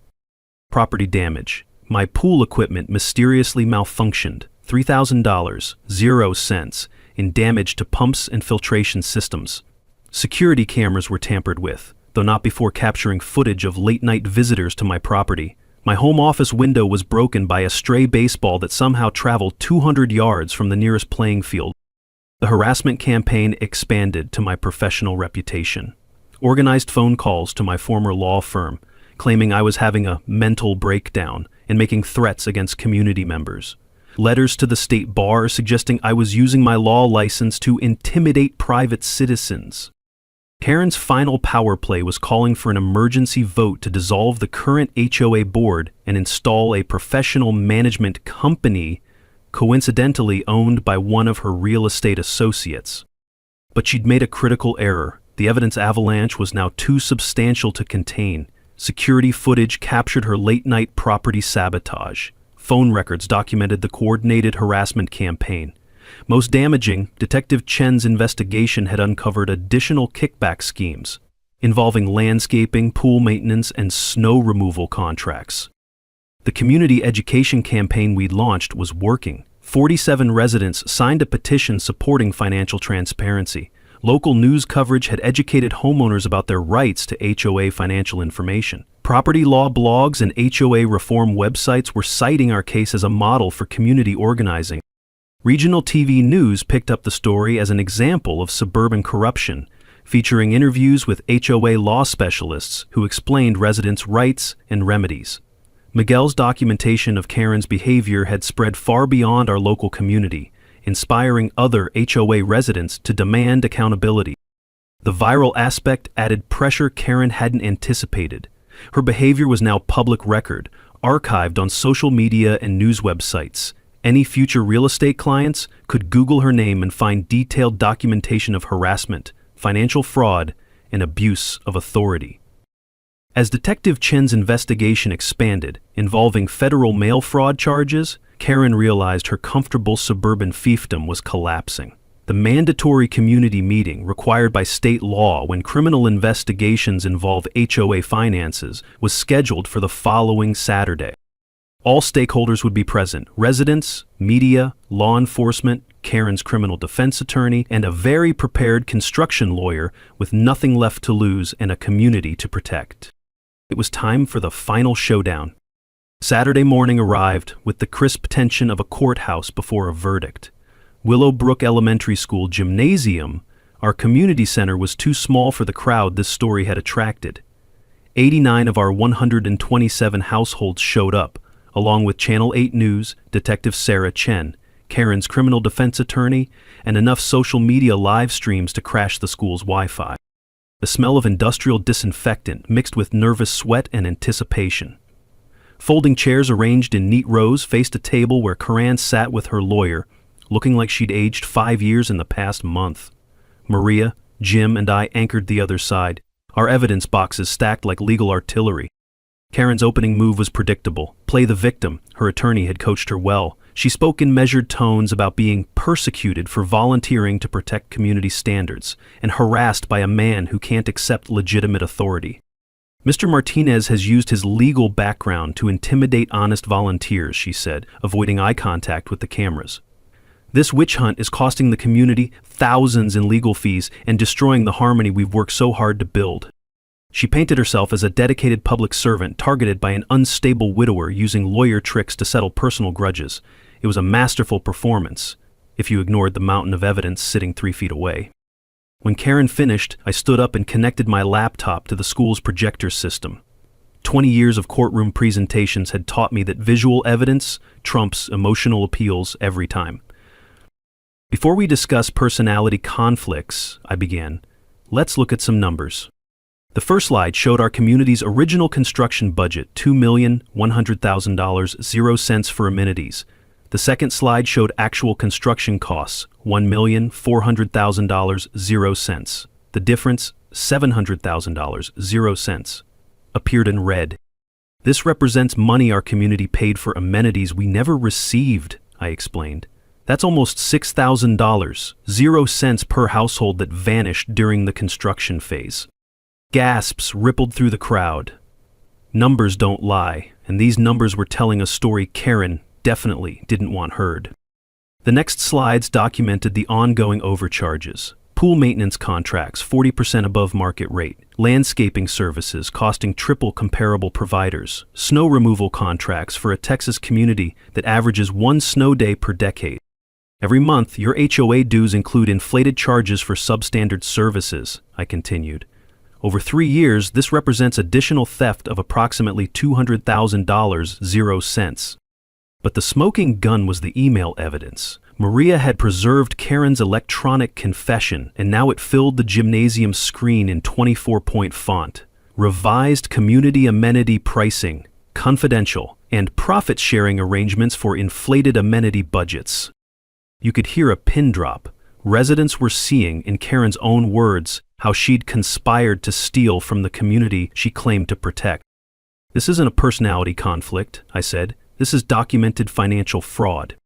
Property damage. My pool equipment mysteriously malfunctioned. $3,000, 0 cents, in damage to pumps and filtration systems. Security cameras were tampered with, though not before capturing footage of late-night visitors to my property. My home office window was broken by a stray baseball that somehow traveled 200 yards from the nearest playing field. The harassment campaign expanded to my professional reputation. Organized phone calls to my former law firm, claiming I was having a mental breakdown and making threats against community members. Letters to the state bar suggesting I was using my law license to intimidate private citizens. Karen's final power play was calling for an emergency vote to dissolve the current HOA board and install a professional management company, coincidentally owned by one of her real estate associates. But she'd made a critical error. The evidence avalanche was now too substantial to contain. Security footage captured her late-night property sabotage. Phone records documented the coordinated harassment campaign. Most damaging, Detective Chen's investigation had uncovered additional kickback schemes involving landscaping, pool maintenance, and snow removal contracts. The community education campaign we'd launched was working. 47 residents signed a petition supporting financial transparency. Local news coverage had educated homeowners about their rights to HOA financial information. Property law blogs and HOA reform websites were citing our case as a model for community organizing. Regional TV news picked up the story as an example of suburban corruption, featuring interviews with HOA law specialists who explained residents' rights and remedies. Miguel's documentation of Karen's behavior had spread far beyond our local community, inspiring other HOA residents to demand accountability. The viral aspect added pressure Karen hadn't anticipated. Her behavior was now public record, archived on social media and news websites. Any future real estate clients could Google her name and find detailed documentation of harassment, financial fraud, and abuse of authority. As Detective Chen's investigation expanded, involving federal mail fraud charges, Karen realized her comfortable suburban fiefdom was collapsing. The mandatory community meeting required by state law when criminal investigations involve HOA finances was scheduled for the following Saturday. All stakeholders would be present: residents, media, law enforcement, Karen's criminal defense attorney, and a very prepared construction lawyer with nothing left to lose and a community to protect. It was time for the final showdown. Saturday morning arrived with the crisp tension of a courthouse before a verdict. Willowbrook Elementary School gymnasium, our community center, was too small for the crowd this story had attracted. 89 of our 127 households showed up, along with Channel 8 News, Detective Sarah Chen, Karen's criminal defense attorney, and enough social media live streams to crash the school's Wi-Fi. The smell of industrial disinfectant mixed with nervous sweat and anticipation. Folding chairs arranged in neat rows faced a table where Karan sat with her lawyer, looking like she'd aged 5 years in the past month. Maria, Jim, and I anchored the other side, our evidence boxes stacked like legal artillery. Karen's opening move was predictable. Play the victim. Her attorney had coached her well. She spoke in measured tones about being persecuted for volunteering to protect community standards and harassed by a man who can't accept legitimate authority. Mr. Martinez has used his legal background to intimidate honest volunteers, she said, avoiding eye contact with the cameras. This witch hunt is costing the community thousands in legal fees and destroying the harmony we've worked so hard to build. She painted herself as a dedicated public servant targeted by an unstable widower using lawyer tricks to settle personal grudges. It was a masterful performance, if you ignored the mountain of evidence sitting 3 feet away. When Karen finished, I stood up and connected my laptop to the school's projector system. 20 years of courtroom presentations had taught me that visual evidence trumps emotional appeals every time. Before we discuss personality conflicts, I began, let's look at some numbers. The first slide showed our community's original construction budget, $2,100,000, 0 cents for amenities. The second slide showed actual construction costs, $1,400,000, 0 cents. The difference, $700,000, 0 cents, appeared in red. This represents money our community paid for amenities we never received, I explained. That's almost $6,000, 0 cents per household that vanished during the construction phase. Gasps rippled through the crowd. Numbers don't lie, and these numbers were telling a story Karen definitely didn't want heard. The next slides documented the ongoing overcharges. Pool maintenance contracts 40% above market rate, landscaping services costing triple comparable providers, snow removal contracts for a Texas community that averages 1 snow day per decade. Every month, your HOA dues include inflated charges for substandard services, I continued. Over 3 years, this represents additional theft of approximately $200,000, 0 cents. But the smoking gun was the email evidence. Maria had preserved Karen's electronic confession, and now it filled the gymnasium screen in 24-point font. Revised community amenity pricing, confidential, and profit-sharing arrangements for inflated amenity budgets. You could hear a pin drop. Residents were seeing, in Karen's own words, how she'd conspired to steal from the community she claimed to protect. This isn't a personality conflict, I said. This is documented financial fraud.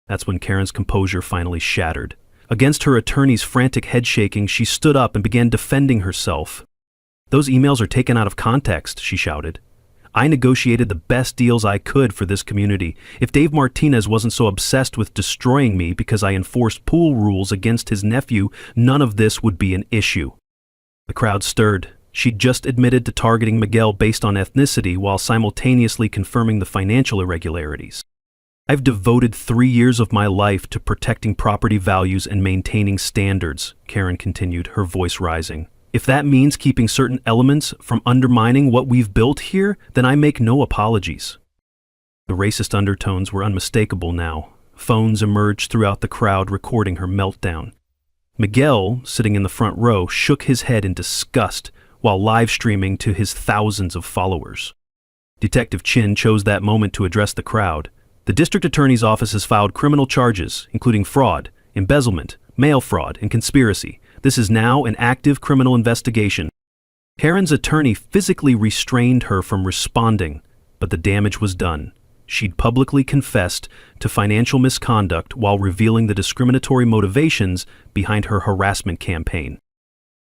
That's when Karen's composure finally shattered. Against her attorney's frantic head-shaking, she stood up and began defending herself. Those emails are taken out of context, she shouted. I negotiated the best deals I could for this community. If Dave Martinez wasn't so obsessed with destroying me because I enforced pool rules against his nephew, none of this would be an issue. The crowd stirred. She'd just admitted to targeting Miguel based on ethnicity while simultaneously confirming the financial irregularities. I've devoted 3 years of my life to protecting property values and maintaining standards, Karen continued, her voice rising. If that means keeping certain elements from undermining what we've built here, then I make no apologies. The racist undertones were unmistakable now. Phones emerged throughout the crowd recording her meltdown. Miguel, sitting in the front row, shook his head in disgust while live streaming to his thousands of followers. Detective Chin chose that moment to address the crowd. The district attorney's office has filed criminal charges, including fraud, embezzlement, mail fraud, and conspiracy. This is now an active criminal investigation. Karen's attorney physically restrained her from responding, but the damage was done. She'd publicly confessed to financial misconduct while revealing the discriminatory motivations behind her harassment campaign.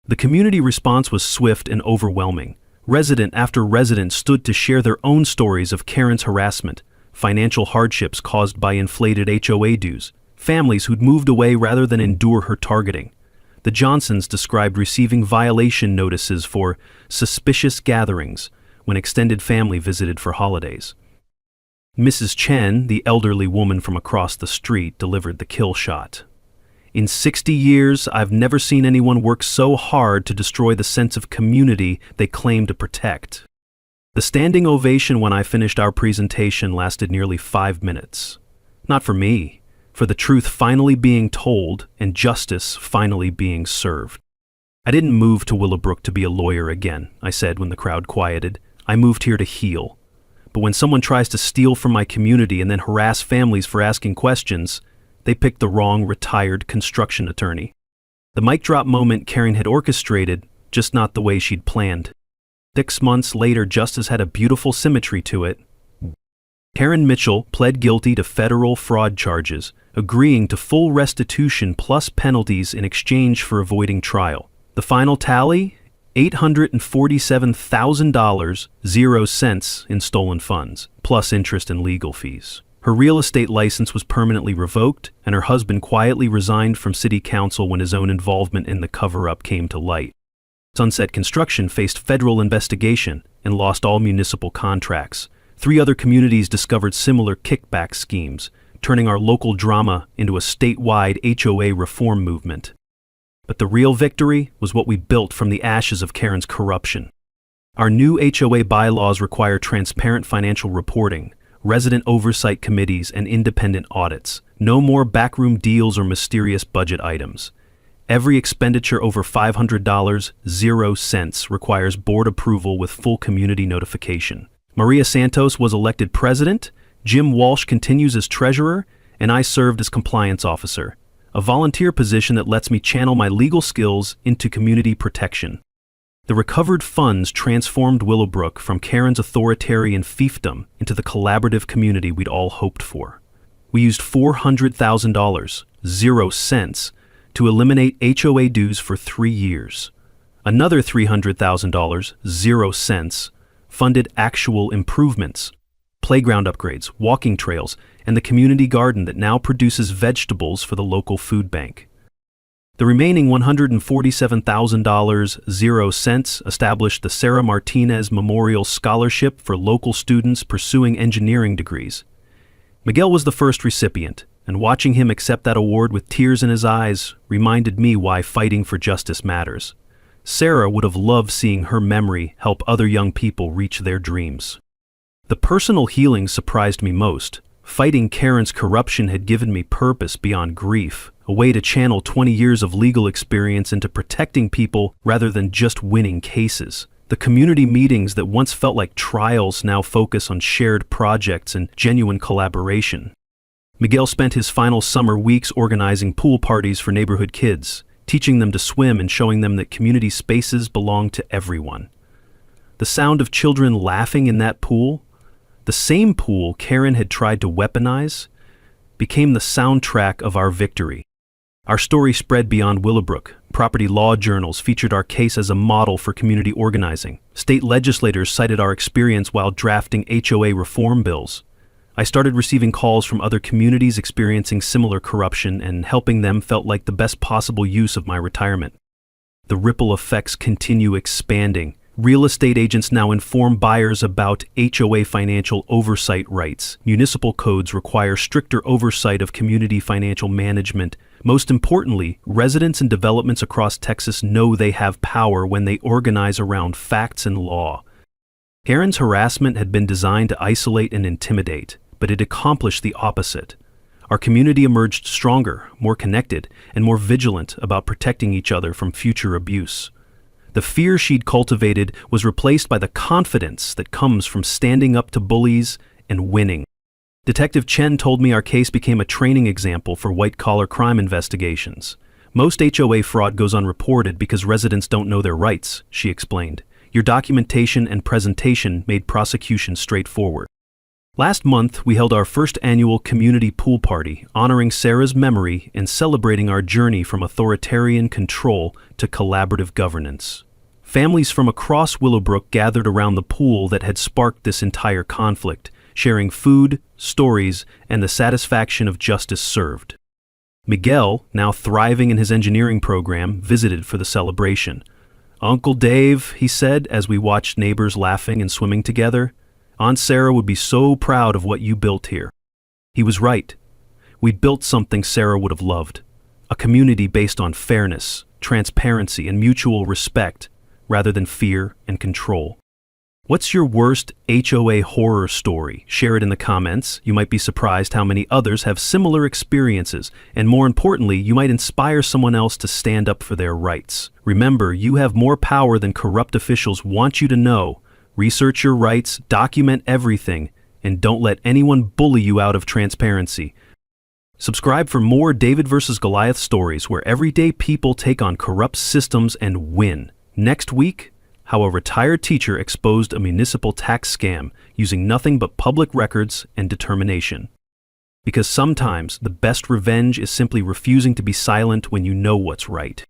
The community response was swift and overwhelming. Resident after resident stood to share their own stories of Karen's harassment, financial hardships caused by inflated HOA dues, families who'd moved away rather than endure her targeting. The Johnsons described receiving violation notices for suspicious gatherings when extended family visited for holidays. Mrs. Chen, the elderly woman from across the street, delivered the kill shot. In 60 years, I've never seen anyone work so hard to destroy the sense of community they claim to protect. The standing ovation when I finished our presentation lasted nearly 5 minutes. Not for me, for the truth finally being told and justice finally being served. I didn't move to Willowbrook to be a lawyer again, I said when the crowd quieted. I moved here to heal. But when someone tries to steal from my community and then harass families for asking questions, they picked the wrong retired construction attorney. The mic drop moment Karen had orchestrated, just not the way she'd planned. 6 months later, justice had a beautiful symmetry to it. Karen Mitchell pled guilty to federal fraud charges, agreeing to full restitution plus penalties in exchange for avoiding trial. The final tally? $847,000, 0 cents in stolen funds, plus interest and legal fees. Her real estate license was permanently revoked, and her husband quietly resigned from city council when his own involvement in the cover-up came to light. Sunset Construction faced federal investigation and lost all municipal contracts. 3 other communities discovered similar kickback schemes, turning our local drama into a statewide HOA reform movement. But the real victory was what we built from the ashes of Karen's corruption. Our new HOA bylaws require transparent financial reporting, resident oversight committees, and independent audits. No more backroom deals or mysterious budget items. Every expenditure over $500, 0 cents, requires board approval with full community notification. Maria Santos was elected president, Jim Walsh continues as treasurer, and I served as compliance officer, a volunteer position that lets me channel my legal skills into community protection. The recovered funds transformed Willowbrook from Karen's authoritarian fiefdom into the collaborative community we'd all hoped for. We used $400,000, 0 cents, to eliminate HOA dues for 3 years. Another $300,000, 0 cents, funded actual improvements, playground upgrades, walking trails, and the community garden that now produces vegetables for the local food bank. The remaining $147,000, 0 cents, established the Sarah Martinez Memorial Scholarship for local students pursuing engineering degrees. Miguel was the first recipient, and watching him accept that award with tears in his eyes reminded me why fighting for justice matters. Sarah would have loved seeing her memory help other young people reach their dreams. The personal healing surprised me most. Fighting Karen's corruption had given me purpose beyond grief, a way to channel 20 years of legal experience into protecting people rather than just winning cases. The community meetings that once felt like trials now focus on shared projects and genuine collaboration. Miguel spent his final summer weeks organizing pool parties for neighborhood kids, teaching them to swim and showing them that community spaces belong to everyone. The sound of children laughing in that pool, the same pool Karen had tried to weaponize, became the soundtrack of our victory. Our story spread beyond Willowbrook. Property law journals featured our case as a model for community organizing. State legislators cited our experience while drafting HOA reform bills. I started receiving calls from other communities experiencing similar corruption, and helping them felt like the best possible use of my retirement. The ripple effects continue expanding. Real estate agents now inform buyers about HOA financial oversight rights. Municipal codes require stricter oversight of community financial management. Most importantly, residents and developments across Texas know they have power when they organize around facts and law. Karen's harassment had been designed to isolate and intimidate, but it accomplished the opposite. Our community emerged stronger, more connected, and more vigilant about protecting each other from future abuse. The fear she'd cultivated was replaced by the confidence that comes from standing up to bullies and winning. Detective Chen told me our case became a training example for white-collar crime investigations. Most HOA fraud goes unreported because residents don't know their rights, she explained. Your documentation and presentation made prosecution straightforward. Last month, we held our first annual community pool party, honoring Sarah's memory and celebrating our journey from authoritarian control to collaborative governance. Families from across Willowbrook gathered around the pool that had sparked this entire conflict, sharing food, stories, and the satisfaction of justice served. Miguel, now thriving in his engineering program, visited for the celebration. "Uncle Dave," he said as we watched neighbors laughing and swimming together, "Aunt Sarah would be so proud of what you built here." He was right. We'd built something Sarah would have loved. A community based on fairness, transparency, and mutual respect, rather than fear and control. What's your worst HOA horror story? Share it in the comments. You might be surprised how many others have similar experiences, and more importantly, you might inspire someone else to stand up for their rights. Remember, you have more power than corrupt officials want you to know. Research your rights, document everything, and don't let anyone bully you out of transparency. Subscribe for more David vs. Goliath stories where everyday people take on corrupt systems and win. Next week, how a retired teacher exposed a municipal tax scam using nothing but public records and determination. Because sometimes the best revenge is simply refusing to be silent when you know what's right.